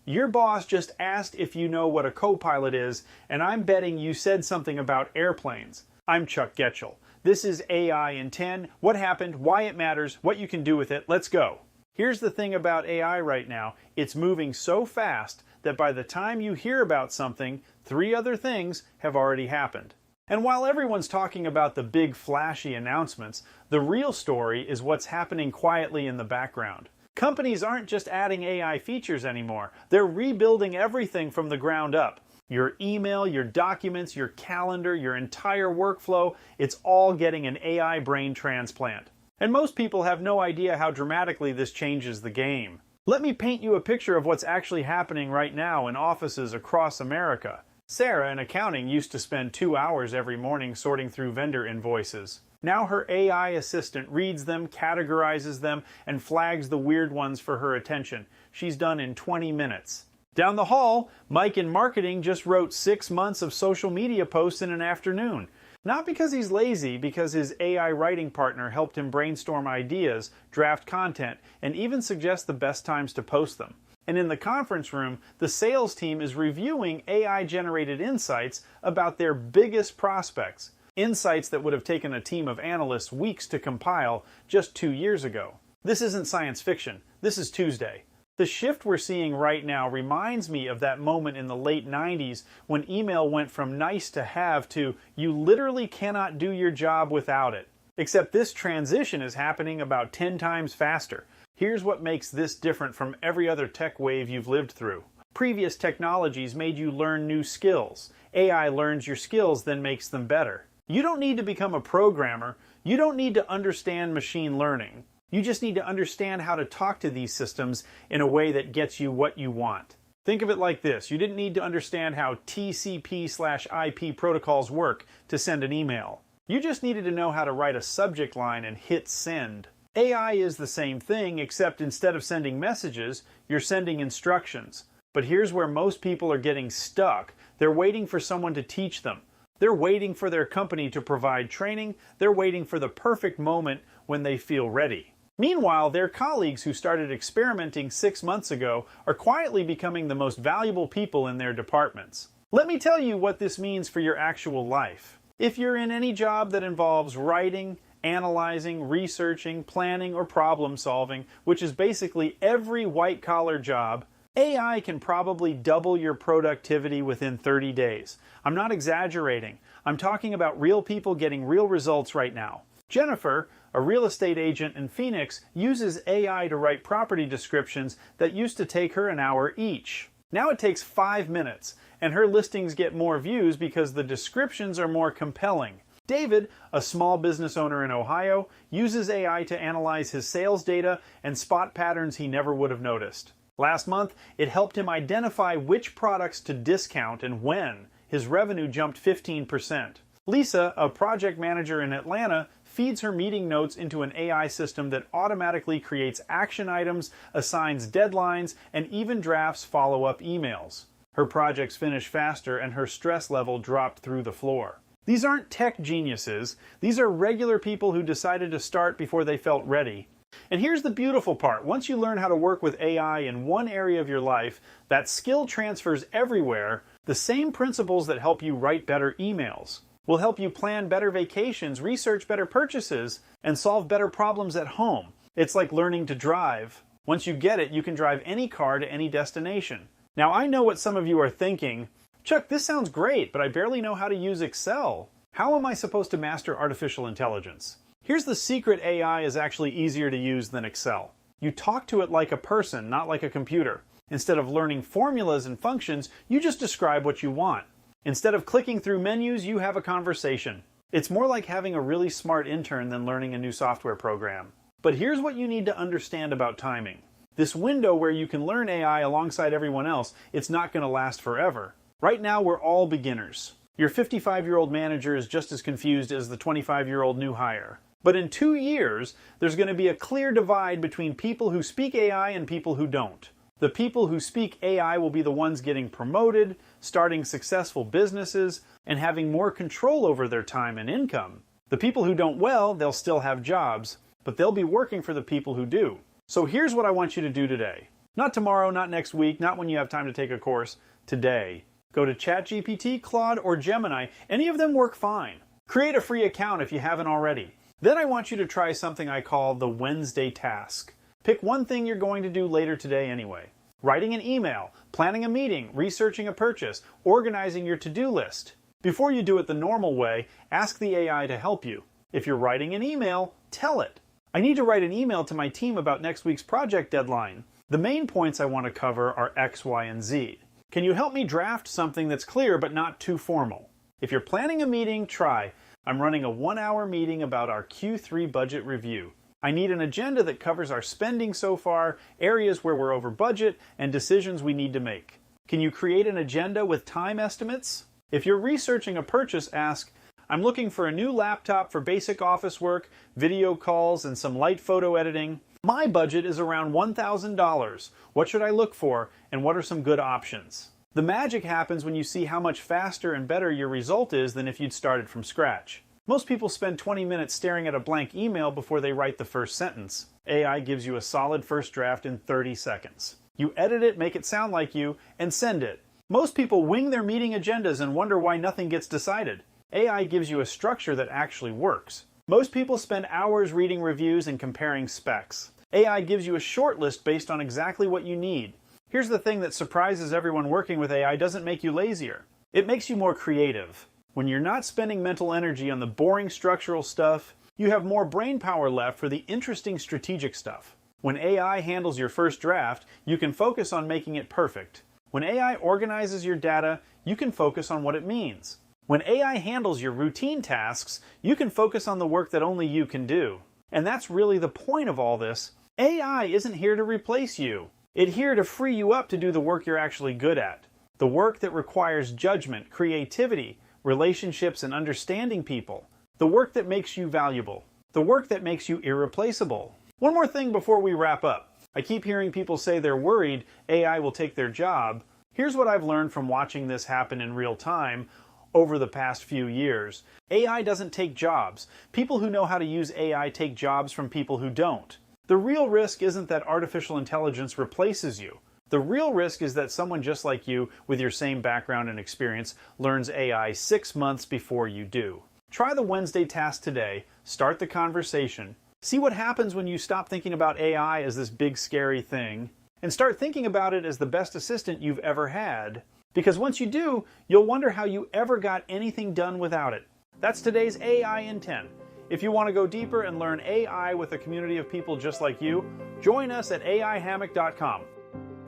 Your boss just asked if you know what a co-pilot is, and I'm betting you said something about airplanes. I'm Chuck Goetschel. This is AI in 10, what happened, why it matters, what you can do with it. Let's go. Here's the thing about AI right now. It's moving so fast that by the time you hear about something, 3 other things have already happened. And while everyone's talking about the big flashy announcements, the real story is what's happening quietly in the background. Companies aren't just adding AI features anymore. They're rebuilding everything from the ground up. Your email, your documents, your calendar, your entire workflow, it's all getting an AI brain transplant. And most people have no idea how dramatically this changes the game. Let me paint you a picture of what's actually happening right now in offices across America. Sarah in accounting used to spend 2 hours every morning sorting through vendor invoices. Now her AI assistant reads them, categorizes them, and flags the weird ones for her attention. She's done in 20 minutes. Down the hall, Mike in marketing just wrote 6 months of social media posts in an afternoon. Not because he's lazy, because his AI writing partner helped him brainstorm ideas, draft content, and even suggest the best times to post them. And in the conference room, the sales team is reviewing AI-generated insights about their biggest prospects. Insights that would have taken a team of analysts weeks to compile just 2 years ago. This isn't science fiction. This is Tuesday. The shift we're seeing right now reminds me of that moment in the late 90s when email went from nice to have to you literally cannot do your job without it. Except this transition is happening about 10 times faster. Here's what makes this different from every other tech wave you've lived through. Previous technologies made you learn new skills. AI learns your skills, then makes them better. You don't need to become a programmer. You don't need to understand machine learning. You just need to understand how to talk to these systems in a way that gets you what you want. Think of it like this. You didn't need to understand how TCP/IP protocols work to send an email. You just needed to know how to write a subject line and hit send. AI is the same thing, except instead of sending messages, you're sending instructions. But here's where most people are getting stuck. They're waiting for someone to teach them. They're waiting for their company to provide training. They're waiting for the perfect moment when they feel ready. Meanwhile, their colleagues who started experimenting 6 months ago are quietly becoming the most valuable people in their departments. Let me tell you what this means for your actual life. If you're in any job that involves writing, analyzing, researching, planning, or problem solving, which is basically every white-collar job, AI can probably double your productivity within 30 days. I'm not exaggerating. I'm talking about real people getting real results right now. Jennifer, a real estate agent in Phoenix, uses AI to write property descriptions that used to take her an hour each. Now it takes 5 minutes, and her listings get more views because the descriptions are more compelling. David, a small business owner in Ohio, uses AI to analyze his sales data and spot patterns he never would have noticed. Last month, it helped him identify which products to discount and when. His revenue jumped 15%. Lisa, a project manager in Atlanta, feeds her meeting notes into an AI system that automatically creates action items, assigns deadlines, and even drafts follow-up emails. Her projects finish faster and her stress level dropped through the floor. These aren't tech geniuses. These are regular people who decided to start before they felt ready. And here's the beautiful part. Once you learn how to work with AI in one area of your life, that skill transfers everywhere. The same principles that help you write better emails will help you plan better vacations, research better purchases, and solve better problems at home. It's like learning to drive. Once you get it, you can drive any car to any destination. Now, I know what some of you are thinking. Chuck, this sounds great, but I barely know how to use Excel. How am I supposed to master artificial intelligence? Here's the secret: AI is actually easier to use than Excel. You talk to it like a person, not like a computer. Instead of learning formulas and functions, you just describe what you want. Instead of clicking through menus, you have a conversation. It's more like having a really smart intern than learning a new software program. But here's what you need to understand about timing. This window where you can learn AI alongside everyone else, it's not going to last forever. Right now, we're all beginners. Your 55-year-old manager is just as confused as the 25-year-old new hire. But in 2 years, there's going to be a clear divide between people who speak AI and people who don't. The people who speak AI will be the ones getting promoted, starting successful businesses, and having more control over their time and income. The people who don't, well, they'll still have jobs, but they'll be working for the people who do. So here's what I want you to do today. Not tomorrow, not next week, not when you have time to take a course. Today. Go to ChatGPT, Claude, or Gemini. Any of them work fine. Create a free account if you haven't already. Then I want you to try something I call the Wednesday task. Pick one thing you're going to do later today anyway. Writing an email, planning a meeting, researching a purchase, organizing your to-do list. Before you do it the normal way, ask the AI to help you. If you're writing an email, tell it. I need to write an email to my team about next week's project deadline. The main points I want to cover are X, Y, and Z. Can you help me draft something that's clear but not too formal? If you're planning a meeting, try. I'm running a 1-hour meeting about our Q3 budget review. I need an agenda that covers our spending so far, areas where we're over budget, and decisions we need to make. Can you create an agenda with time estimates? If you're researching a purchase, ask, I'm looking for a new laptop for basic office work, video calls, and some light photo editing. My budget is around $1,000. What should I look for, and what are some good options? The magic happens when you see how much faster and better your result is than if you'd started from scratch. Most people spend 20 minutes staring at a blank email before they write the first sentence. AI gives you a solid first draft in 30 seconds. You edit it, make it sound like you, and send it. Most people wing their meeting agendas and wonder why nothing gets decided. AI gives you a structure that actually works. Most people spend hours reading reviews and comparing specs. AI gives you a short list based on exactly what you need. Here's the thing that surprises everyone working with AI doesn't make you lazier. It makes you more creative. When you're not spending mental energy on the boring structural stuff, you have more brain power left for the interesting strategic stuff. When AI handles your first draft, you can focus on making it perfect. When AI organizes your data, you can focus on what it means. When AI handles your routine tasks, you can focus on the work that only you can do. And that's really the point of all this. AI isn't here to replace you. It's here to free you up to do the work you're actually good at. The work that requires judgment, creativity, relationships, and understanding people. The work that makes you valuable. The work that makes you irreplaceable. One more thing before we wrap up. I keep hearing people say they're worried AI will take their job. Here's what I've learned from watching this happen in real time over the past few years. AI doesn't take jobs. People who know how to use AI take jobs from people who don't. The real risk isn't that artificial intelligence replaces you. The real risk is that someone just like you, with your same background and experience, learns AI 6 months before you do. Try the Wednesday task today, start the conversation, see what happens when you stop thinking about AI as this big scary thing, and start thinking about it as the best assistant you've ever had. Because once you do, you'll wonder how you ever got anything done without it. That's today's AI in 10. If you want to go deeper and learn AI with a community of people just like you, join us at aihammock.com.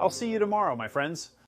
I'll see you tomorrow, my friends.